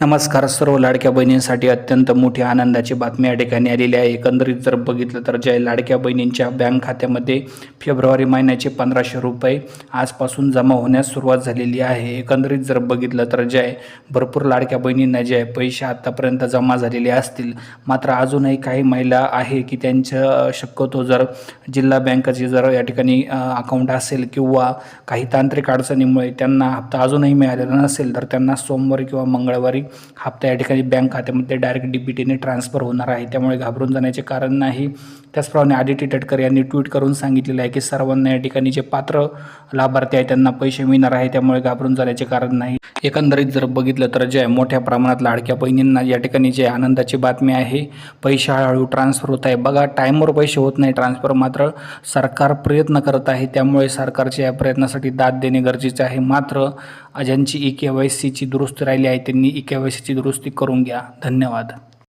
नमस्कार. सर्व लाडक्या बहिणींसाठी अत्यंत मोठी आनंदाची बातमी या ठिकाणी आलेली आहे. एकंदरीत जर बघितलं तर ज्या लाडक्या बहिणींच्या बँक खात्यामध्ये फेब्रुवारी महिन्याचे 1500 रुपये आजपासून जमा होण्यास सुरुवात झालेली आहे. एकंदरीत जर बघितलं तर जे आहे भरपूर लाडक्या बहिणींना जे आहे पैसे आत्तापर्यंत जमा झालेले असतील, मात्र अजूनही काही महिला आहे की त्यांच्या शक्यतो जर जिल्हा बँकेचे जर या ठिकाणी अकाउंट असेल किंवा काही तांत्रिक अडचणीमुळे त्यांना हप्ता अजूनही मिळालेला नसेल तर त्यांना सोमवारी किंवा मंगळवारी हप्ता या ठिकाणी बँक खात्यामध्ये डायरेक्ट डीबीटीने ट्रान्सफर होणार आहे. त्यामुळे घाबरून जाण्याचे कारण नाही. त्याचप्रमाणे आदिती तटकर यांनी ट्विट करून सांगितलेलं आहे की सर्वांना या ठिकाणी जे पात्र लाभार्थी आहेत त्यांना पैसे मिळणार आहे, त्यामुळे घाबरून जाण्याचे कारण नाही. एकंदरीत जर बघितलं तर जे मोठ्या प्रमाणात लाडक्या बहिणींना या ठिकाणी जे आनंदाची बातमी आहे, पैसे हळूहळू ट्रान्सफर होत आहे. बघा, टाईमवर पैसे होत नाही ट्रान्सफर, मात्र सरकार प्रयत्न करत आहे. त्यामुळे सरकारच्या या प्रयत्नासाठी दाद देणे गरजेचे आहे. मात्र ज्यांची EKYCची दुरुस्ती राहिली आहे त्यांनी EKYCची दुरुस्ती करून घ्या. धन्यवाद.